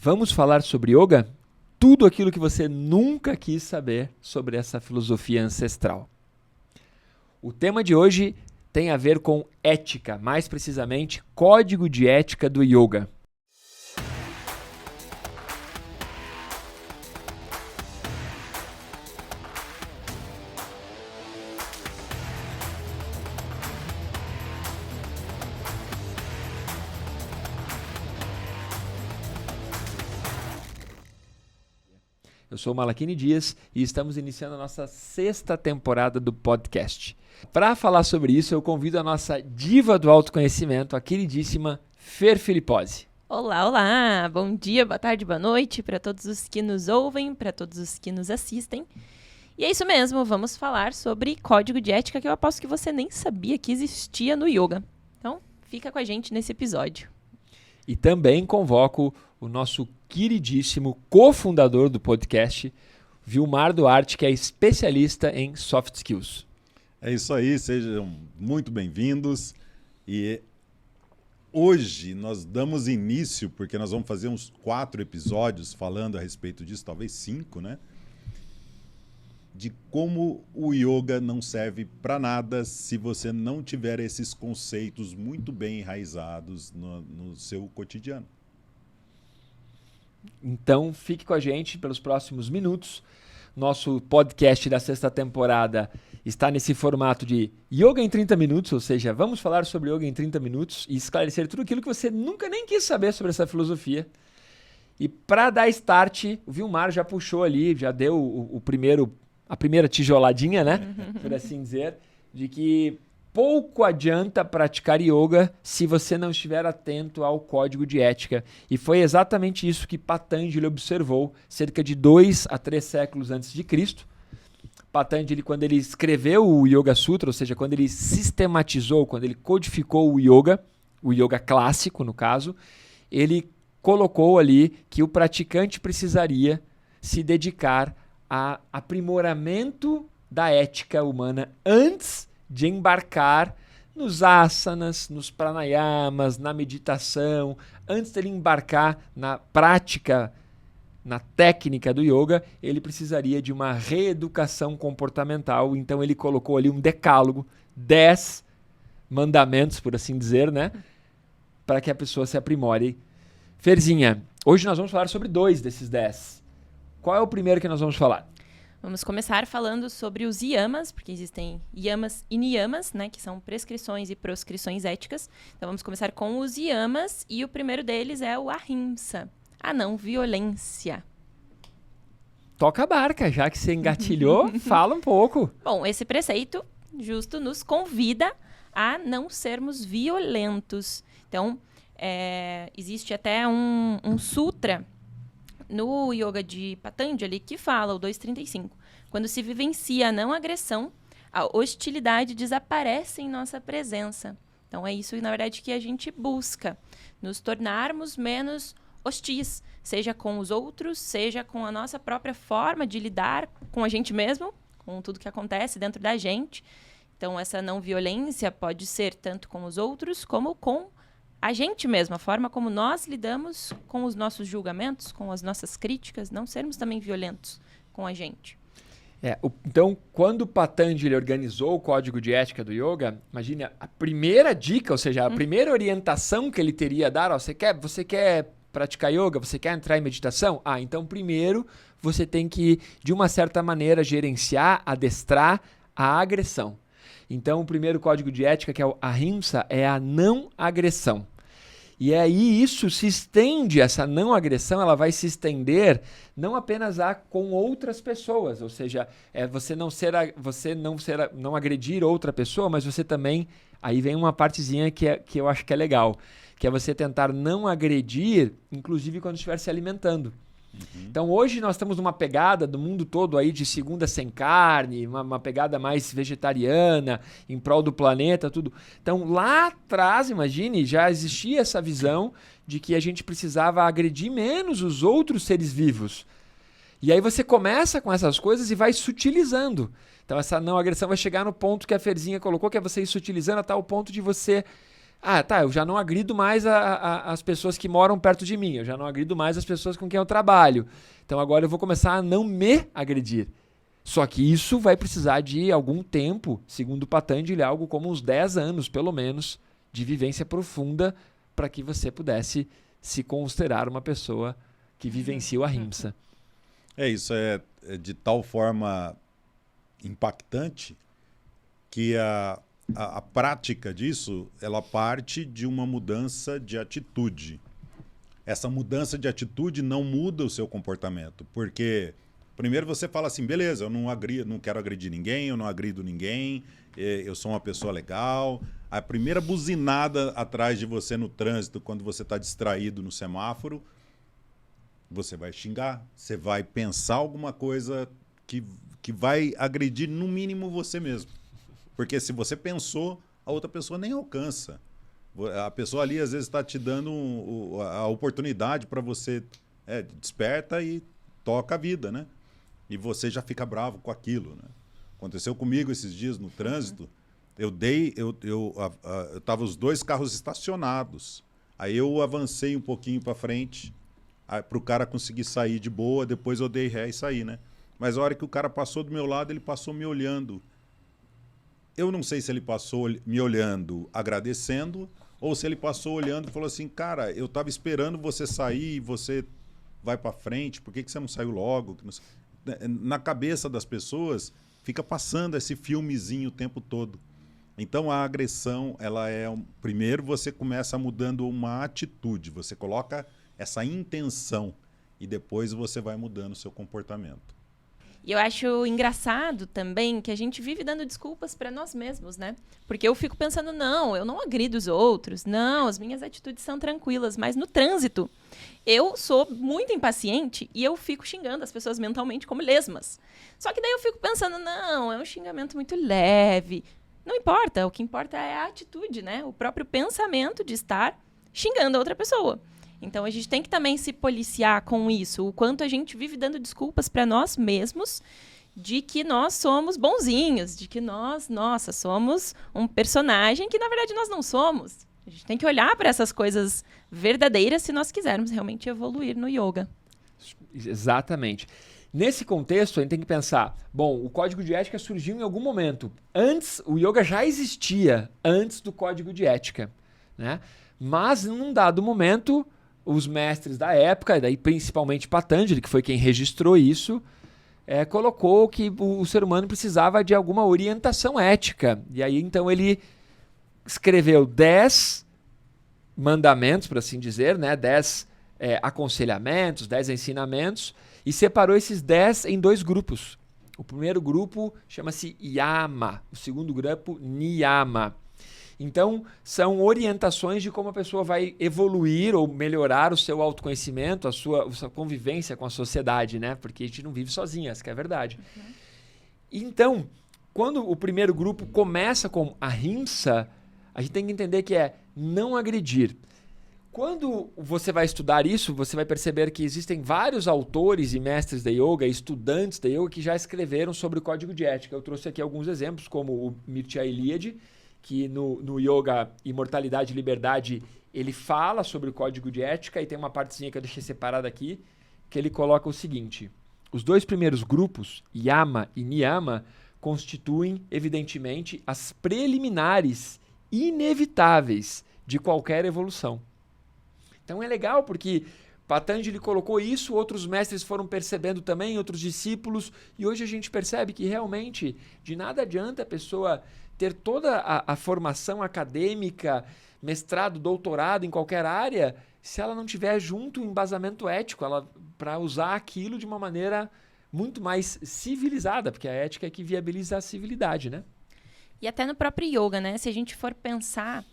Vamos falar sobre yoga? Tudo aquilo que você nunca quis saber sobre essa filosofia ancestral. O tema de hoje tem a ver com ética, mais precisamente, código de ética do yoga. Eu sou o Malakini Dias e estamos iniciando a nossa 6ª temporada do podcast. Para falar sobre isso, eu convido a nossa diva do autoconhecimento, a queridíssima Fer Filipposi. Olá, olá! Bom dia, boa tarde, boa noite para todos os que nos ouvem, para todos os que nos assistem. E é isso mesmo, vamos falar sobre código de ética que eu aposto que você nem sabia que existia no yoga. Então, fica com a gente nesse episódio. E também convoco o nosso queridíssimo cofundador do podcast, Vilmar Duarte, que é especialista em soft skills. É isso aí, sejam muito bem-vindos. E hoje nós damos início, porque nós vamos fazer uns 4 episódios falando a respeito disso, talvez 5, né? De como o yoga não serve para nada se você não tiver esses conceitos muito bem enraizados no seu cotidiano. Então, fique com a gente pelos próximos minutos. Nosso podcast da 6ª temporada está nesse formato de yoga em 30 minutos, ou seja, vamos falar sobre yoga em 30 minutos e esclarecer tudo aquilo que você nunca nem quis saber sobre essa filosofia. E para dar start, o Vilmar já puxou ali, já deu a primeira tijoladinha, né? Por assim dizer, de que pouco adianta praticar yoga se você não estiver atento ao código de ética. E foi exatamente isso que Patanjali observou cerca de 2 a 3 séculos antes de Cristo. Patanjali, quando ele escreveu o Yoga Sutra, ou seja, quando ele sistematizou, quando ele codificou o yoga clássico, no caso, ele colocou ali que o praticante precisaria se dedicar a aprimoramento da ética humana antes de embarcar nos asanas, nos pranayamas, na meditação, antes dele embarcar na prática, na técnica do yoga, ele precisaria de uma reeducação comportamental. Então ele colocou ali um decálogo, 10 mandamentos, por assim dizer, né? Para que a pessoa se aprimore. Ferzinha, hoje nós vamos falar sobre 2 desses 10. Qual é o primeiro que nós vamos falar? Vamos começar falando sobre os yamas, porque existem yamas e niyamas, né, que são prescrições e proscrições éticas. Então vamos começar com os yamas e o primeiro deles é o ahimsa, a não violência. Toca a barca, já que você engatilhou, fala um pouco. Bom, esse preceito justo nos convida a não sermos violentos. Então, existe até um sutra no Yoga de Patanjali, que fala, o 235, quando se vivencia a não agressão, a hostilidade desaparece em nossa presença. Então é isso, na verdade, que a gente busca, nos tornarmos menos hostis, seja com os outros, seja com a nossa própria forma de lidar com a gente mesmo, com tudo que acontece dentro da gente. Então essa não violência pode ser tanto com os outros, como com a gente mesmo, a forma como nós lidamos com os nossos julgamentos, com as nossas críticas, não sermos também violentos com a gente. Então, quando Patanjali organizou o código de ética do yoga, imagine a primeira dica, ou seja, a primeira orientação que ele teria a dar, você quer praticar yoga, você quer entrar em meditação? Então primeiro você tem que, de uma certa maneira, gerenciar, adestrar a agressão. Então o primeiro código de ética, que é o ahimsa, é a não agressão. E aí isso se estende, essa não agressão, ela vai se estender não apenas com outras pessoas, ou seja, você não agredir outra pessoa, mas você também, aí vem uma partezinha que eu acho que é legal, que é você tentar não agredir, inclusive quando estiver se alimentando. Então hoje nós estamos numa pegada do mundo todo aí de segunda sem carne, uma pegada mais vegetariana, em prol do planeta, tudo. Então lá atrás, imagine, já existia essa visão de que a gente precisava agredir menos os outros seres vivos. E aí você começa com essas coisas e vai sutilizando. Então essa não agressão vai chegar no ponto que a Ferzinha colocou, que é você ir sutilizando a tal ponto de você Eu já não agrido mais as pessoas que moram perto de mim, eu já não agrido mais as pessoas com quem eu trabalho. Então agora eu vou começar a não me agredir. Só que isso vai precisar de algum tempo, segundo Patanjali, algo como uns 10 anos, pelo menos, de vivência profunda para que você pudesse se considerar uma pessoa que vivencia o ahimsa. Isso é de tal forma impactante que a prática disso, ela parte de uma mudança de atitude. Essa mudança de atitude não muda o seu comportamento, porque primeiro você fala assim, beleza, eu não quero agredir ninguém, eu não agrido ninguém, eu sou uma pessoa legal. A primeira buzinada atrás de você no trânsito, quando você está distraído no semáforo, você vai xingar, você vai pensar alguma coisa que vai agredir no mínimo você mesmo. Porque se você pensou, a outra pessoa nem alcança. A pessoa ali às vezes está te dando a oportunidade para você desperta e toca a vida, né? E você já fica bravo com aquilo, né? Aconteceu comigo esses dias no trânsito. Eu tava os 2 carros estacionados. Aí eu avancei um pouquinho para frente para o cara conseguir sair de boa. Depois eu dei ré e saí, né? Mas a hora que o cara passou do meu lado, ele passou me olhando. Eu não sei se ele passou me olhando agradecendo ou se ele passou olhando e falou assim, cara, eu estava esperando você sair e você vai para frente, por que você não saiu logo? Na cabeça das pessoas fica passando esse filmezinho o tempo todo. Então a agressão, ela primeiro você começa mudando uma atitude, você coloca essa intenção e depois você vai mudando o seu comportamento. E eu acho engraçado também que a gente vive dando desculpas para nós mesmos, né? Porque eu fico pensando, não, eu não agrido os outros, não, as minhas atitudes são tranquilas, mas no trânsito eu sou muito impaciente e eu fico xingando as pessoas mentalmente como lesmas. Só que daí eu fico pensando, não, é um xingamento muito leve. Não importa, o que importa é a atitude, né? O próprio pensamento de estar xingando a outra pessoa. Então, a gente tem que também se policiar com isso, o quanto a gente vive dando desculpas para nós mesmos de que nós somos bonzinhos, de que nós, somos um personagem que, na verdade, nós não somos. A gente tem que olhar para essas coisas verdadeiras se nós quisermos realmente evoluir no yoga. Exatamente. Nesse contexto, a gente tem que pensar, bom, o código de ética surgiu em algum momento. O yoga já existia antes do código de ética, né? Mas, num dado momento, os mestres da época, daí principalmente Patanjali, que foi quem registrou isso, colocou que o ser humano precisava de alguma orientação ética. E aí, então, ele escreveu 10 mandamentos, por assim dizer, né? 10 aconselhamentos, 10 ensinamentos, e separou esses 10 em 2 grupos. O primeiro grupo chama-se Yama, o segundo grupo, Niyama. Então, são orientações de como a pessoa vai evoluir ou melhorar o seu autoconhecimento, a sua convivência com a sociedade, né? Porque a gente não vive sozinho, essa que é a verdade. Uhum. Então, quando o primeiro grupo começa com ahimsa, a gente tem que entender que é não agredir. Quando você vai estudar isso, você vai perceber que existem vários autores e mestres da yoga, estudantes da yoga, que já escreveram sobre o código de ética. Eu trouxe aqui alguns exemplos, como o Mircea Eliade, que no Yoga Imortalidade e Liberdade ele fala sobre o código de ética, e tem uma partezinha que eu deixei separada aqui, que ele coloca o seguinte: os 2 primeiros grupos, Yama e Niyama, constituem, evidentemente, as preliminares inevitáveis de qualquer evolução. Então é legal porque Patanjali colocou isso, outros mestres foram percebendo também, outros discípulos, e hoje a gente percebe que realmente de nada adianta a pessoa ter toda a formação acadêmica, mestrado, doutorado em qualquer área, se ela não tiver junto um embasamento ético, para usar aquilo de uma maneira muito mais civilizada, porque a ética é que viabiliza a civilidade, né? E até no próprio yoga, né? Se a gente for pensar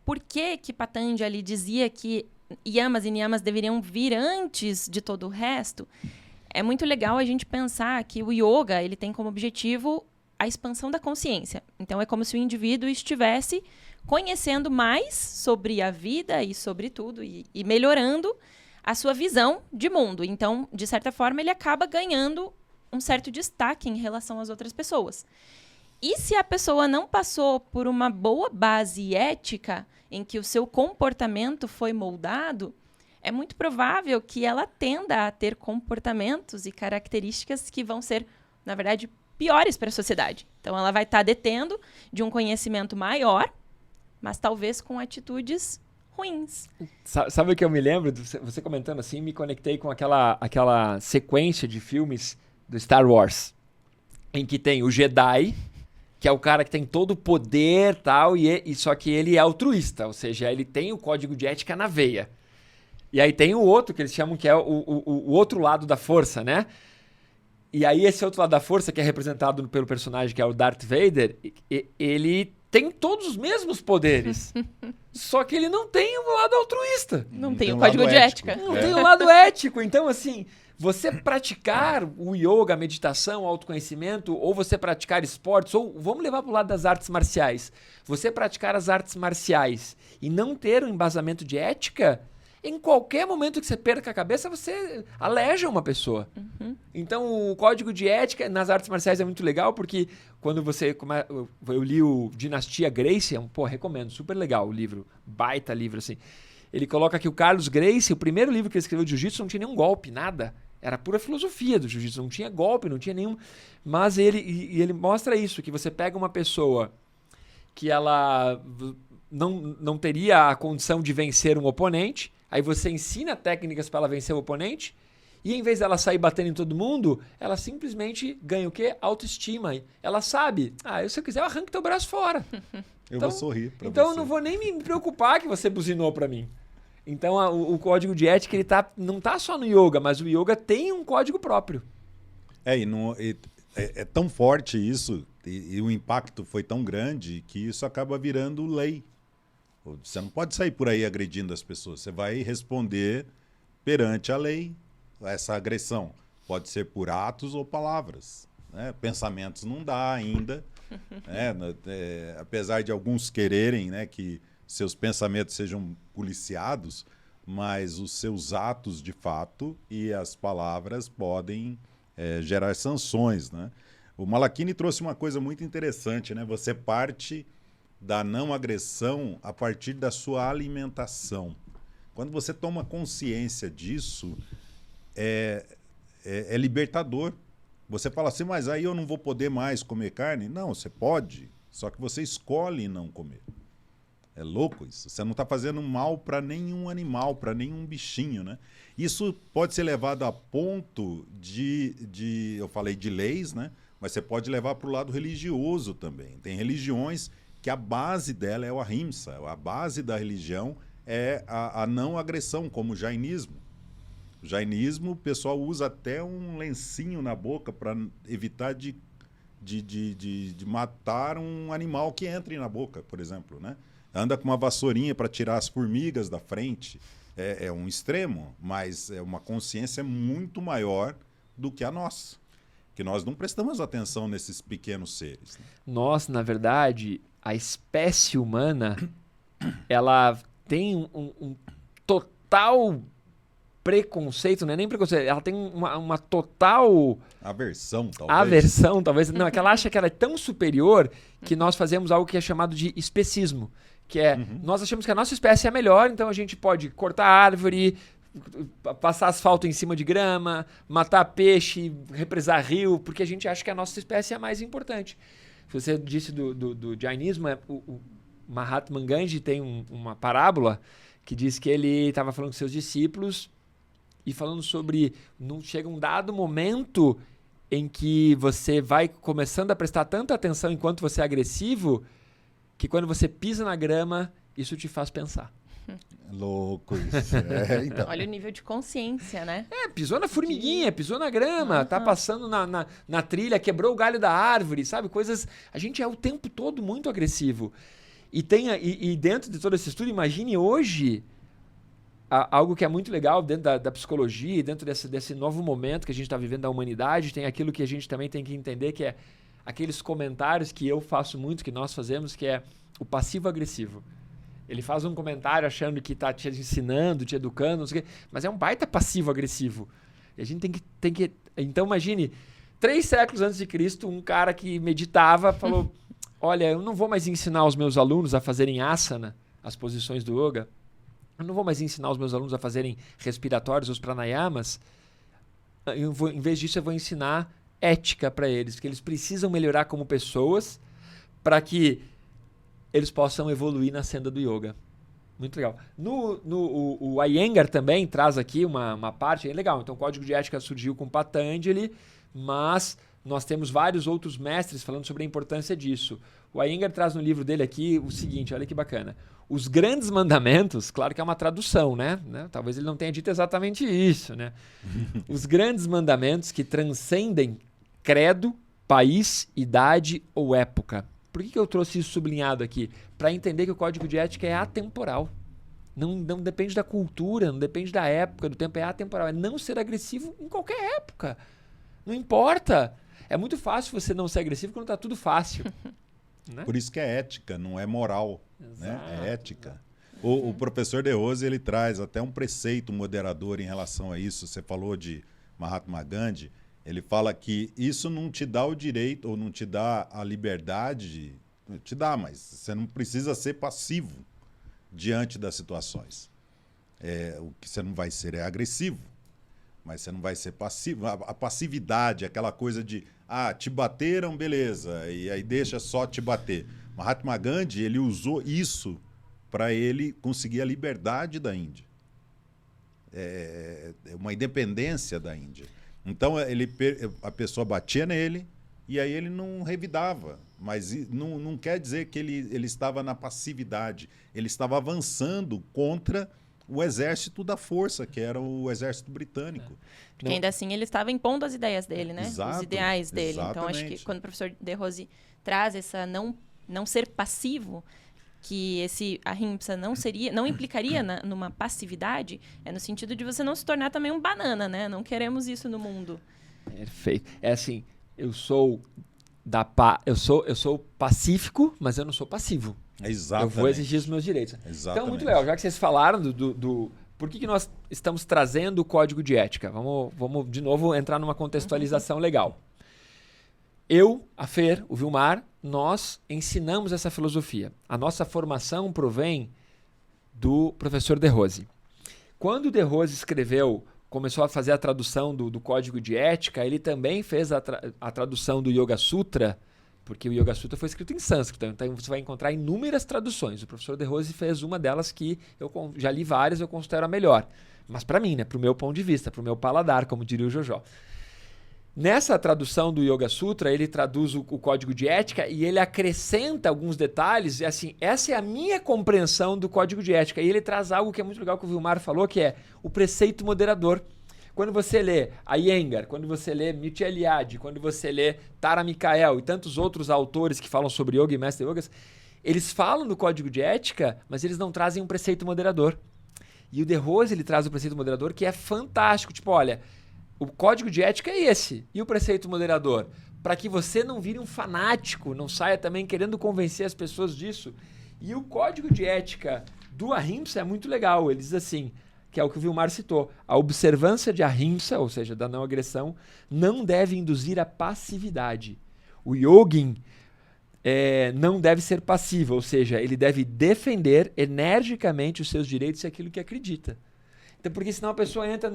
por que Patanjali dizia que yamas e niyamas deveriam vir antes de todo o resto, é muito legal a gente pensar que o yoga ele tem como objetivo a expansão da consciência. Então, é como se o indivíduo estivesse conhecendo mais sobre a vida e sobre tudo e melhorando a sua visão de mundo. Então, de certa forma, ele acaba ganhando um certo destaque em relação às outras pessoas. E se a pessoa não passou por uma boa base ética, em que o seu comportamento foi moldado, é muito provável que ela tenda a ter comportamentos e características que vão ser, na verdade, piores para a sociedade. Então, ela vai estar detendo de um conhecimento maior, mas talvez com atitudes ruins. Sabe o que eu me lembro? Você comentando assim, me conectei com aquela sequência de filmes do Star Wars, em que tem o Jedi, que é o cara que tem todo o poder tal, e só que ele é altruísta, ou seja, ele tem o código de ética na veia. E aí tem o outro, que eles chamam que é o outro lado da força, né? E aí esse outro lado da força, que é representado pelo personagem que é o Darth Vader, ele tem todos os mesmos poderes. Só que ele não tem o lado altruísta. Não tem o código de ética. Não tem o lado ético. Então, assim, você praticar o yoga, a meditação, o autoconhecimento, ou você praticar esportes, ou vamos levar para o lado das artes marciais. Você praticar as artes marciais e não ter um embasamento de ética, em qualquer momento que você perca a cabeça, você aleja uma pessoa. Então, o código de ética nas artes marciais é muito legal, porque quando você... Eu li o Dinastia Gracie, recomendo, super legal o livro, baita livro, assim. Ele coloca que o Carlos Gracie, o primeiro livro que ele escreveu de jiu-jitsu, não tinha nenhum golpe, nada. Era pura filosofia do jiu-jitsu, não tinha golpe, não tinha nenhum... Mas ele mostra isso, que você pega uma pessoa que ela não teria a condição de vencer um oponente, aí você ensina técnicas para ela vencer o oponente, e em vez dela sair batendo em todo mundo, ela simplesmente ganha o quê? Autoestima. Ela sabe, se eu quiser eu arranco teu braço fora. Eu vou sorrir pra então você. eu não vou nem me preocupar que você buzinou para mim. Então o código de ética ele não tá só no yoga, mas o yoga tem um código próprio. É tão forte isso, e o impacto foi tão grande, que isso acaba virando lei. Você não pode sair por aí agredindo as pessoas. Você vai responder perante a lei essa agressão. Pode ser por atos ou palavras, né? Pensamentos não dá ainda. Apesar de alguns quererem, né, que seus pensamentos sejam policiados, mas os seus atos de fato e as palavras podem gerar sanções, né? O Malakini trouxe uma coisa muito interessante, né? Você parte da não agressão a partir da sua alimentação. Quando você toma consciência disso, é libertador. Você fala assim, mas aí eu não vou poder mais comer carne? Não, você pode, só que você escolhe não comer. É louco isso. Você não está fazendo mal para nenhum animal, para nenhum bichinho, né? Isso pode ser levado a ponto eu falei de leis, né? Mas você pode levar para o lado religioso também. Tem religiões que a base dela é o ahimsa, a base da religião é a não agressão, como o jainismo. O jainismo, o pessoal usa até um lencinho na boca para evitar de matar um animal que entre na boca, por exemplo, né? Anda com uma vassourinha para tirar as formigas da frente. É um extremo, mas é uma consciência muito maior do que a nossa. Que nós não prestamos atenção nesses pequenos seres, né? Nós, na verdade, a espécie humana, ela tem um total preconceito, não é nem preconceito, ela tem uma total... Aversão, talvez. Aversão, talvez. Não, é que ela acha que ela é tão superior que nós fazemos algo que é chamado de especismo. Que é, nós achamos que a nossa espécie é a melhor, então a gente pode cortar árvore, passar asfalto em cima de grama, matar peixe, represar rio, porque a gente acha que a nossa espécie é a mais importante. Você disse do jainismo, o Mahatma Gandhi tem uma parábola que diz que ele estava falando com seus discípulos e falando sobre, chega um dado momento em que você vai começando a prestar tanta atenção enquanto você é agressivo, que quando você pisa na grama, isso te faz pensar. Louco isso. Então. Olha o nível de consciência, né? Pisou na formiguinha, pisou na grama, tá passando na trilha, quebrou o galho da árvore, sabe? Coisas... A gente é o tempo todo muito agressivo. E dentro de todo esse estudo, imagine hoje algo que é muito legal dentro da psicologia, dentro desse novo momento que a gente está vivendo da humanidade, tem aquilo que a gente também tem que entender, que é aqueles comentários que eu faço muito, que nós fazemos, que é o passivo-agressivo. Ele faz um comentário achando que está te ensinando, te educando, não sei o quê, mas é um baita passivo-agressivo. E a gente tem que... Então, imagine, 3 séculos antes de Cristo, um cara que meditava falou, olha, eu não vou mais ensinar os meus alunos a fazerem asana, as posições do yoga. Eu não vou mais ensinar os meus alunos a fazerem respiratórios, os pranayamas. Em vez disso, eu vou ensinar ética para eles, porque eles precisam melhorar como pessoas para que eles possam evoluir na senda do yoga. Muito legal. O Iyengar também traz aqui uma parte legal. Então, o Código de Ética surgiu com Patanjali, mas nós temos vários outros mestres falando sobre a importância disso. O Iyengar traz no livro dele aqui o seguinte, olha que bacana. Os grandes mandamentos, claro que é uma tradução, né? Talvez ele não tenha dito exatamente isso, né? Os grandes mandamentos que transcendem credo, país, idade ou época. Por que eu trouxe isso sublinhado aqui? Para entender que o Código de Ética é atemporal. Não depende da cultura, não depende da época, do tempo, é atemporal. É não ser agressivo em qualquer época. Não importa. É muito fácil você não ser agressivo quando está tudo fácil. Né? Por isso que é ética, não é moral. Né? É ética. O professor De Rose, ele traz até um preceito moderador em relação a isso. Você falou de Mahatma Gandhi. Ele fala que isso não te dá o direito ou não te dá a liberdade, te dá, mas você não precisa ser passivo diante das situações. O que você não vai ser é agressivo, mas você não vai ser passivo. A passividade, aquela coisa de, te bateram, beleza, e aí deixa só te bater. Mahatma Gandhi, ele usou isso para ele conseguir a liberdade da Índia. Uma independência da Índia. Então, a pessoa batia nele e aí ele não revidava. Mas não quer dizer que ele estava na passividade. Ele estava avançando contra o exército da força, que era o exército britânico. Porque ainda assim ele estava impondo as ideias dele, né? Exato, os ideais dele. exatamente. Então, acho que quando o professor De Rose traz essa não ser passivo, que esse ahimsa não implicaria numa passividade, é no sentido de você não se tornar também um banana, né? Não queremos isso no mundo. Perfeito. É assim, eu sou pacífico, mas eu não sou passivo. Exatamente. Eu vou exigir os meus direitos. Exatamente. Então, muito legal. Já que vocês falaram por que nós estamos trazendo o Código de Ética? Vamos de novo entrar numa contextualização legal. Eu, a Fer, o Vilmar, nós ensinamos essa filosofia. A nossa formação provém do professor De Rose. Quando De Rose começou a fazer a tradução do Código de Ética, ele também fez a tradução do Yoga Sutra, porque o Yoga Sutra foi escrito em sânscrito, então você vai encontrar inúmeras traduções. O professor De Rose fez uma delas que eu já li várias, eu considero a melhor. Mas para mim, né, para o meu ponto de vista, para o meu paladar, como diria o Jojó. Nessa tradução do Yoga Sutra, ele traduz o Código de Ética e ele acrescenta alguns detalhes. E assim, essa é a minha compreensão do Código de Ética. E ele traz algo que é muito legal que o Vilmar falou, que é o preceito moderador. Quando você lê Iyengar, quando você lê Mircea Eliade, quando você lê Tara Mikael e tantos outros autores que falam sobre yoga e mestre yogas, eles falam do Código de Ética, mas eles não trazem um preceito moderador. E o De Rose, ele traz o preceito moderador, que é fantástico. Tipo, olha, o Código de Ética é esse. E o preceito moderador? Para que você não vire um fanático, não saia também querendo convencer as pessoas disso. E o Código de Ética do Ahimsa é muito legal. Ele diz assim, que é o que o Vilmar citou, a observância de Ahimsa, ou seja, da não agressão, não deve induzir a passividade. O yogin não deve ser passivo, ou seja, ele deve defender energicamente os seus direitos e aquilo que acredita. Então, porque senão a pessoa entra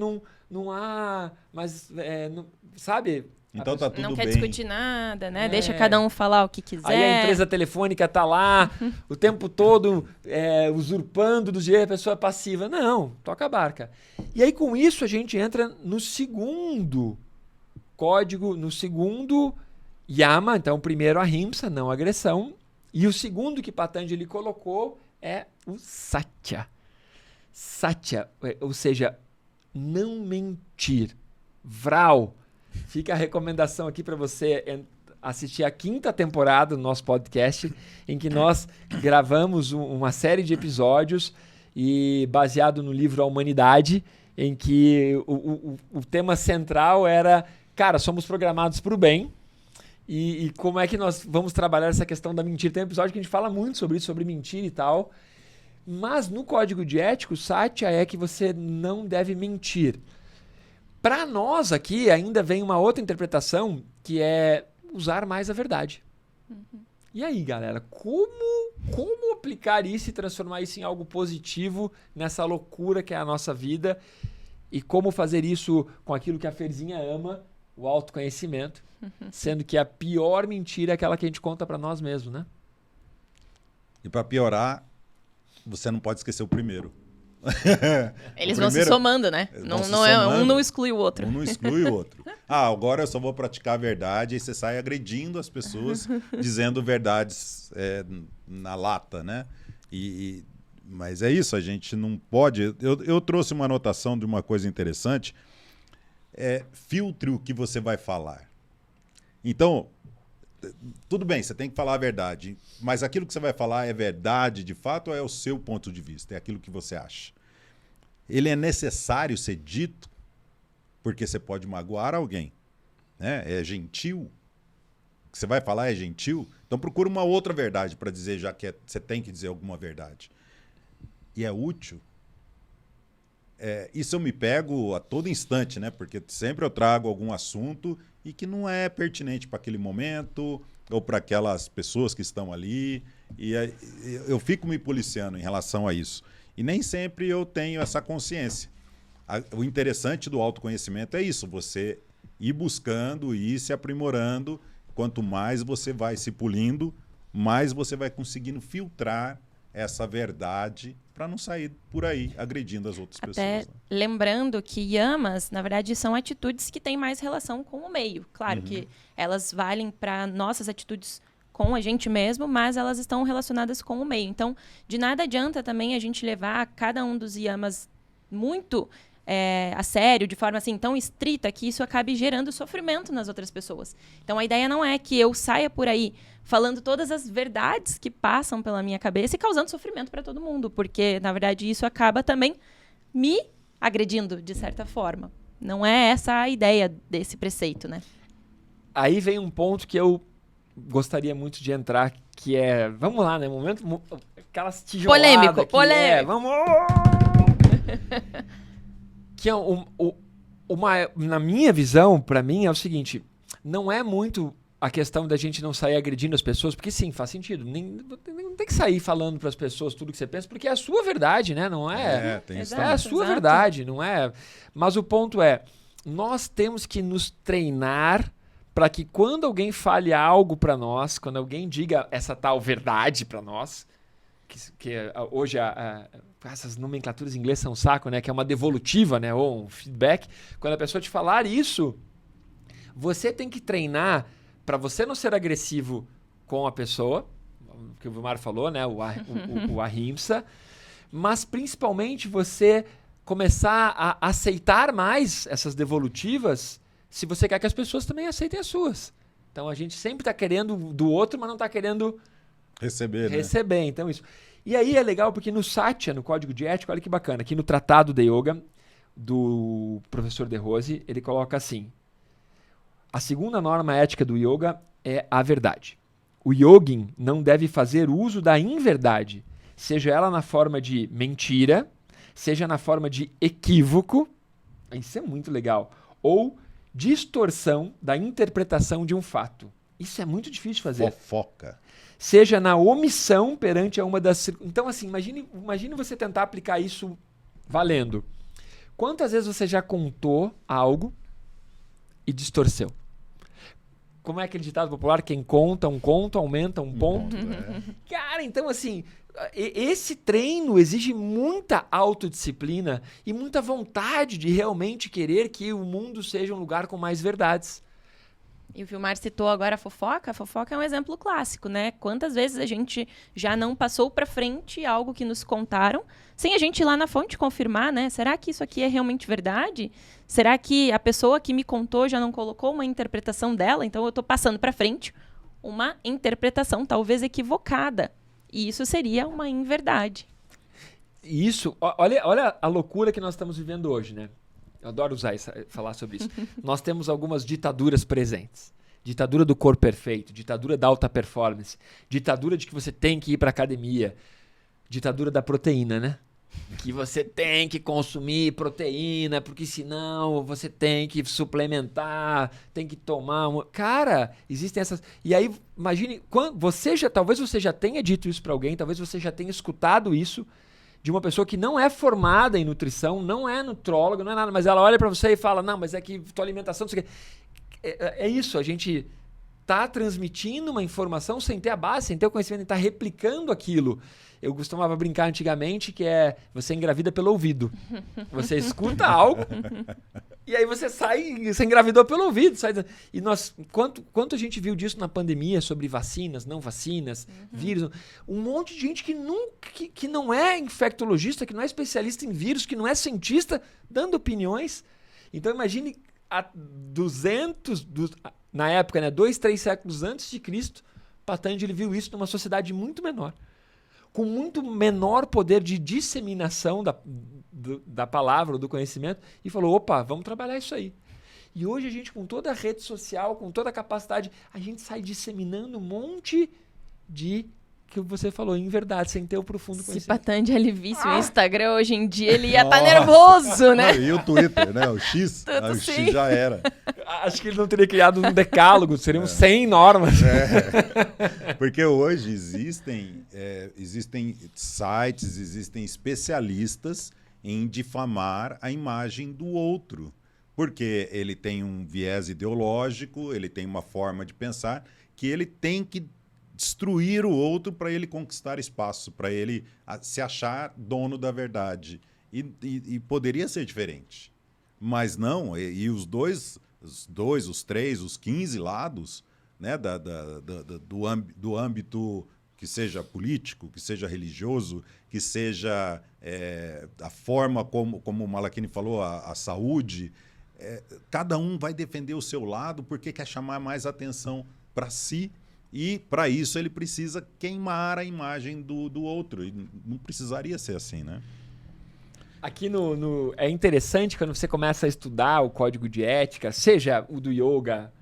sabe? Então tá tudo não quer bem. discutir nada, né? Deixa cada um falar o que quiser. Aí a empresa telefônica tá lá o tempo todo usurpando dos direitos da pessoa passiva. Não, toca a barca. E aí com isso a gente entra no segundo código, no segundo yama. Então o primeiro ahimsa, não agressão. E o segundo que Patanjali colocou é o satya. Satya, ou seja, não mentir. Vral. Fica a recomendação aqui para você assistir a 5ª temporada do nosso podcast, em que nós gravamos uma série de episódios e baseado no livro A Humanidade, em que o tema central era, cara, somos programados para o bem e como é que nós vamos trabalhar essa questão da mentira. Tem um episódio que a gente fala muito sobre isso, sobre mentira e tal. Mas no Código de Ética, o Satya é que você não deve mentir. Para nós aqui ainda vem uma outra interpretação que é usar mais a verdade. E aí, galera, como aplicar isso e transformar isso em algo positivo nessa loucura que é a nossa vida e como fazer isso com aquilo que a Ferzinha ama, o autoconhecimento, sendo que a pior mentira é aquela que a gente conta para nós mesmos, né? E para piorar, você não pode esquecer o primeiro. Eles vão se somando, né? Um não exclui o outro. Um não exclui o outro. Agora eu só vou praticar a verdade, e você sai agredindo as pessoas, dizendo verdades na lata, né? Mas é isso, a gente não pode... Eu trouxe uma anotação de uma coisa interessante. Filtre o que você vai falar. Então, tudo bem, você tem que falar a verdade, mas aquilo que você vai falar é verdade de fato ou é o seu ponto de vista? É aquilo que você acha? Ele é necessário ser dito porque você pode magoar alguém, né? É gentil? O que você vai falar é gentil? Então procura uma outra verdade para dizer, já que você tem que dizer alguma verdade. E é útil? Isso eu me pego a todo instante, né? Porque sempre eu trago algum assunto e que não é pertinente para aquele momento ou para aquelas pessoas que estão ali. E eu fico me policiando em relação a isso. E nem sempre eu tenho essa consciência. O interessante do autoconhecimento é isso, você ir buscando e ir se aprimorando. Quanto mais você vai se polindo, mais você vai conseguindo filtrar essa verdade para não sair por aí agredindo as outras pessoas. Né? Lembrando que yamas, na verdade, são atitudes que têm mais relação com o meio. Claro que elas valem para nossas atitudes com a gente mesmo, mas elas estão relacionadas com o meio. Então, de nada adianta também a gente levar cada um dos yamas muito a sério, de forma assim tão estrita, que isso acabe gerando sofrimento nas outras pessoas. Então, a ideia não é que eu saia por aí falando todas as verdades que passam pela minha cabeça e causando sofrimento para todo mundo, porque, na verdade, isso acaba também me agredindo, de certa forma. Não é essa a ideia desse preceito, né? Aí vem um ponto que eu gostaria muito de entrar, que é... Vamos lá, né? Momento... Aquelas tijoladas... Polêmico! Vamos... Que é na minha visão, para mim, é o seguinte, não é muito a questão da gente não sair agredindo as pessoas, porque sim, faz sentido. Não tem que sair falando para as pessoas tudo que você pensa, porque é a sua verdade, né? Não é? É a sua verdade, não é? Mas o ponto é, nós temos que nos treinar para que quando alguém fale algo para nós, quando alguém diga essa tal verdade para nós, que hoje essas nomenclaturas em inglês são um saco, né? Que é uma devolutiva, né? Ou um feedback. Quando a pessoa te falar isso, você tem que treinar para você não ser agressivo com a pessoa, que o Vilmar falou, né? O ahimsa, mas principalmente você começar a aceitar mais essas devolutivas se você quer que as pessoas também aceitem as suas. Então a gente sempre está querendo do outro, mas não está querendo receber, então isso. E aí é legal porque no Satya, no Código de Ética, olha que bacana, aqui no Tratado de Yoga, do professor De Rose, ele coloca assim, a segunda norma ética do yoga é a verdade. O yogin não deve fazer uso da inverdade, seja ela na forma de mentira, seja na forma de equívoco, isso é muito legal, ou distorção da interpretação de um fato. Isso é muito difícil de fazer. Fofoca. Seja na omissão perante a uma das... Então, assim, imagine você tentar aplicar isso valendo. Quantas vezes você já contou algo e distorceu? Como é aquele ditado popular? Quem conta um conto, aumenta um ponto. Cara, então, assim, esse treino exige muita autodisciplina e muita vontade de realmente querer que o mundo seja um lugar com mais verdades. E o Vilmar citou agora a fofoca. A fofoca é um exemplo clássico, né? Quantas vezes a gente já não passou para frente algo que nos contaram, sem a gente ir lá na fonte confirmar, né? Será que isso aqui é realmente verdade? Será que a pessoa que me contou já não colocou uma interpretação dela? Então eu estou passando para frente uma interpretação talvez equivocada. E isso seria uma inverdade. Isso, olha a loucura que nós estamos vivendo hoje, né? Eu adoro falar sobre isso. Nós temos algumas ditaduras presentes. Ditadura do corpo perfeito, ditadura da alta performance, ditadura de que você tem que ir para academia, ditadura da proteína, né? que você tem que consumir proteína, porque senão você tem que suplementar, tem que tomar... Cara, existem essas... E aí, imagine, talvez você já tenha dito isso para alguém, talvez você já tenha escutado isso de uma pessoa que não é formada em nutrição, não é nutróloga, não é nada, mas ela olha para você e fala, não, mas é que tua alimentação... Não sei o quê. É isso, a gente tá transmitindo uma informação sem ter a base, sem ter o conhecimento, tá replicando aquilo. Eu costumava brincar antigamente que você engravida pelo ouvido. Você escuta algo e aí você engravidou pelo ouvido. E quanto a gente viu disso na pandemia sobre vacinas, não vacinas, vírus. Um monte de gente que não é infectologista, que não é especialista em vírus, que não é cientista, dando opiniões. Então imagine na época, né, 2, 3 séculos antes de Cristo, Patanjali viu isso numa sociedade muito menor, com muito menor poder de disseminação da palavra, do conhecimento, e falou, opa, vamos trabalhar isso aí. E hoje a gente, com toda a rede social, com toda a capacidade, a gente sai disseminando um monte de, que você falou, em verdade, sem ter o profundo conhecimento. Se Patanjali visse o Instagram hoje em dia, ele ia estar nervoso, né? Não, e o Twitter, né? O X, o X já era. Acho que ele não teria criado um decálogo, seriam 100 normas. Porque hoje existem sites, existem especialistas em difamar a imagem do outro. Porque ele tem um viés ideológico, ele tem uma forma de pensar que ele tem que destruir o outro para ele conquistar espaço, para ele se achar dono da verdade. E poderia ser diferente. Mas não, e os 3, os 15 lados, né, do âmbito que seja político, que seja religioso, que seja a forma como o Malakini falou, a saúde, cada um vai defender o seu lado porque quer chamar mais atenção para si. E, para isso, ele precisa queimar a imagem do outro. E não precisaria ser assim, né? Aqui é interessante quando você começa a estudar o código de ética, seja o do yoga,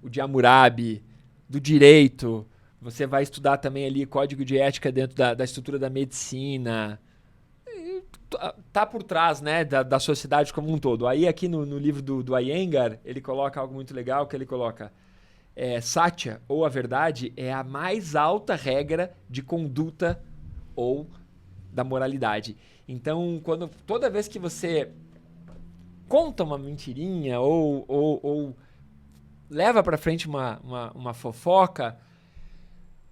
o de Hammurabi, do direito. Você vai estudar também ali código de ética dentro da estrutura da medicina. Tá por trás, né, da sociedade como um todo. Aí aqui no livro do Iyengar, ele coloca algo muito legal, que ele coloca... Satya, ou a verdade, é a mais alta regra de conduta ou da moralidade. Então, toda vez que você conta uma mentirinha ou leva para frente uma fofoca,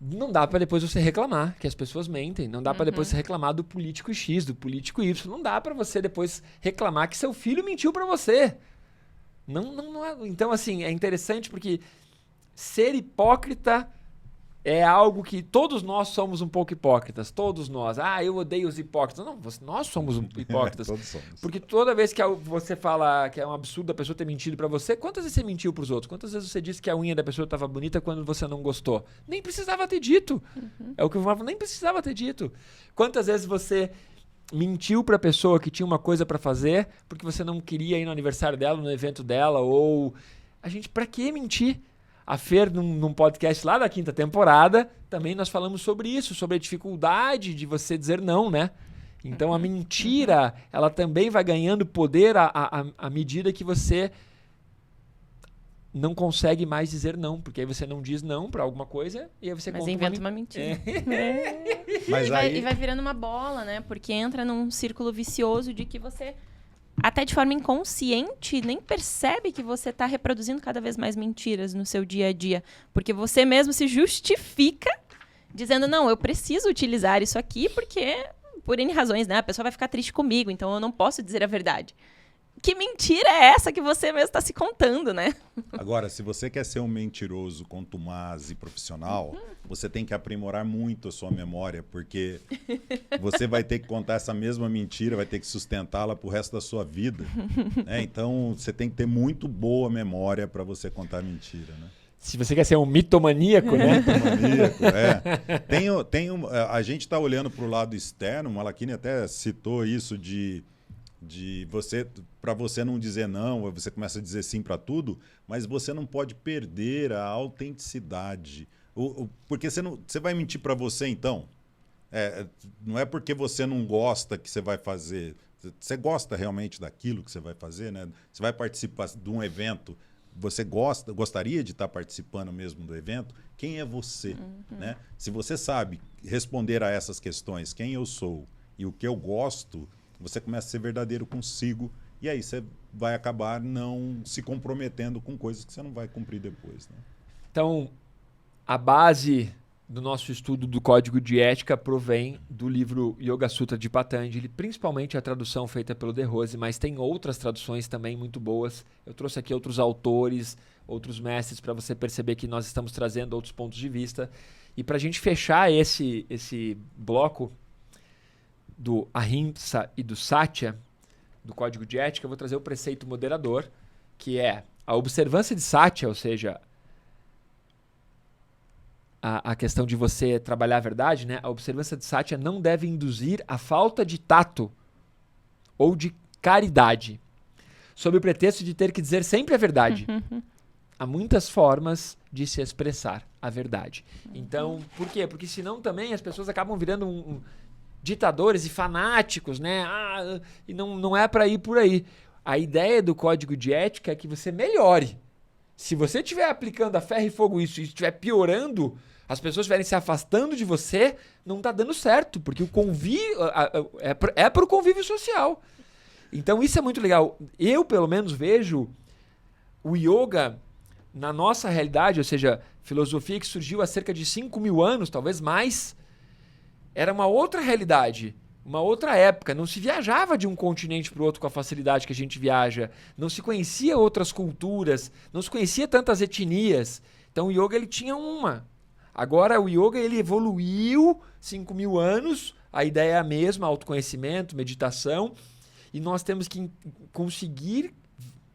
não dá para depois você reclamar que as pessoas mentem. Não dá para depois você reclamar do político X, do político Y. Não dá para você depois reclamar que seu filho mentiu para você. Não é. Então, assim, é interessante porque ser hipócrita é algo que todos nós somos um pouco hipócritas. Todos nós. Eu odeio os hipócritas. Não, nós somos hipócritas. Todos somos. Porque toda vez que você fala que é um absurdo a pessoa ter mentido pra você, quantas vezes você mentiu pros outros? Quantas vezes você disse que a unha da pessoa estava bonita quando você não gostou? Nem precisava ter dito. É o que eu falo, nem precisava ter dito. Quantas vezes você mentiu pra pessoa que tinha uma coisa pra fazer porque você não queria ir no aniversário dela, no evento dela, ou... Pra que mentir? A Fer, num podcast lá da 5ª temporada, também nós falamos sobre isso, sobre a dificuldade de você dizer não, né? Então a mentira, ela também vai ganhando poder à medida que você não consegue mais dizer não, porque aí você não diz não para alguma coisa e aí você inventa uma mentira. Mas e vai virando uma bola, né? Porque entra num círculo vicioso de que você... até de forma inconsciente, nem percebe que você está reproduzindo cada vez mais mentiras no seu dia a dia. Porque você mesmo se justifica dizendo, não, eu preciso utilizar isso aqui porque, por N razões, né? A pessoa vai ficar triste comigo, então eu não posso dizer a verdade. Que mentira é essa que você mesmo está se contando, né? Agora, se você quer ser um mentiroso contumaz e profissional, você tem que aprimorar muito a sua memória, porque você vai ter que contar essa mesma mentira, vai ter que sustentá-la pro resto da sua vida. Né? Então, você tem que ter muito boa memória para você contar mentira, né? Se você quer ser um mitomaníaco, né? Mitomaníaco, a gente está olhando para o lado externo, o Malakini até citou isso de você, para você não dizer não, você começa a dizer sim para tudo, mas você não pode perder a autenticidade. Porque você vai mentir para você, então? Não é porque você não gosta que você vai fazer. Você gosta realmente daquilo que você vai fazer, né? Você vai participar de um evento, você gostaria de estar participando mesmo do evento? Quem é você? Né? Se você sabe responder a essas questões, quem eu sou e o que eu gosto, você começa a ser verdadeiro consigo e aí você vai acabar não se comprometendo com coisas que você não vai cumprir depois. Né? Então, a base do nosso estudo do Código de Ética provém do livro Yoga Sutra de Patanjali, principalmente a tradução feita pelo De Rose, mas tem outras traduções também muito boas. Eu trouxe aqui outros autores, outros mestres, para você perceber que nós estamos trazendo outros pontos de vista. E para a gente fechar esse bloco do Ahimsa e do Satya, do Código de Ética, eu vou trazer o preceito moderador, que é a observância de Satya, ou seja, a questão de você trabalhar a verdade, né? A observância de Satya não deve induzir a falta de tato ou de caridade, sob o pretexto de ter que dizer sempre a verdade. Há muitas formas de se expressar a verdade. Então, por quê? Porque senão também as pessoas acabam virando ditadores e fanáticos, né? E não é para ir por aí. A ideia do Código de Ética é que você melhore. Se você estiver aplicando a ferro e fogo isso e estiver piorando, as pessoas estiverem se afastando de você, não está dando certo, porque o convívio é para o convívio social. Então isso é muito legal. Eu, pelo menos, vejo o yoga na nossa realidade, ou seja, filosofia que surgiu há cerca de 5.000 anos, talvez mais, era uma outra realidade, uma outra época. Não se viajava de um continente para o outro com a facilidade que a gente viaja. Não se conhecia outras culturas, não se conhecia tantas etnias. Então o yoga ele tinha uma. Agora o yoga ele evoluiu 5.000 anos, a ideia é a mesma, autoconhecimento, meditação, e nós temos que conseguir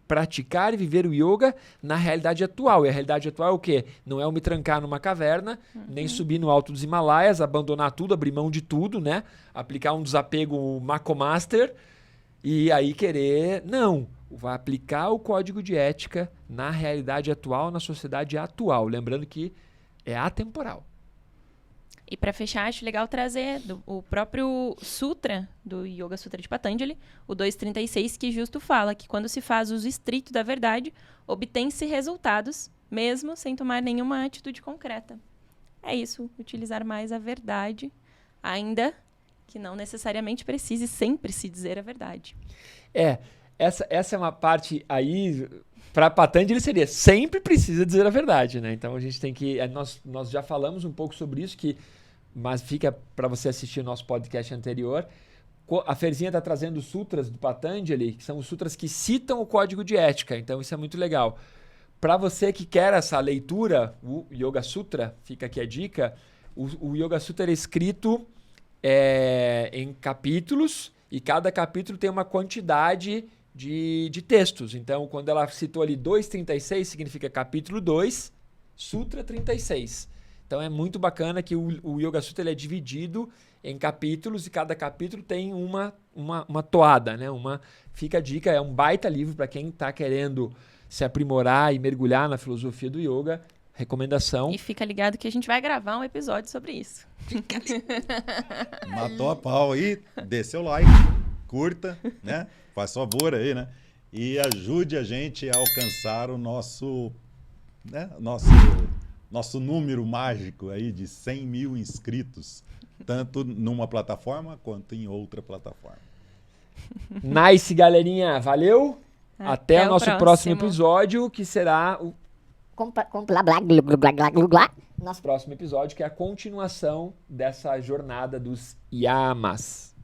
praticar e viver o yoga na realidade atual. E a realidade atual é o quê? Não é eu me trancar numa caverna, nem subir no alto dos Himalaias, abandonar tudo, abrir mão de tudo, né? Aplicar um desapego Macomaster e aí querer... Não, vai aplicar o código de ética na realidade atual, na sociedade atual. Lembrando que é atemporal. E para fechar, acho legal trazer o próprio Sutra, do Yoga Sutra de Patanjali, o 236, que justo fala que quando se faz uso estrito da verdade, obtém-se resultados, mesmo sem tomar nenhuma atitude concreta. É isso, utilizar mais a verdade, ainda que não necessariamente precise sempre se dizer a verdade. Essa é uma parte aí... Para Patanjali seria, sempre precisa dizer a verdade, né? Então a gente tem que... Nós já falamos um pouco sobre isso, mas fica para você assistir o nosso podcast anterior. A Ferzinha está trazendo os sutras do Patanjali, que são os sutras que citam o código de ética. Então isso é muito legal. Para você que quer essa leitura, o Yoga Sutra, fica aqui a dica, o Yoga Sutra é escrito em capítulos e cada capítulo tem uma quantidade de textos. Então, quando ela citou ali 2.36, significa capítulo 2, Sutra 36. Então, é muito bacana que o Yoga Sutra ele é dividido em capítulos e cada capítulo tem uma toada, né? Fica a dica, é um baita livro para quem está querendo se aprimorar e mergulhar na filosofia do yoga. Recomendação. E fica ligado que a gente vai gravar um episódio sobre isso. Matou a pau aí, dê seu like, curta, né? Faz favor aí, né? E ajude a gente a alcançar o nosso número mágico aí de 100 mil inscritos, tanto numa plataforma quanto em outra plataforma. Nice, galerinha. Valeu. Até o nosso próximo episódio, que será o... Nosso próximo episódio, que é a continuação dessa jornada dos yamas.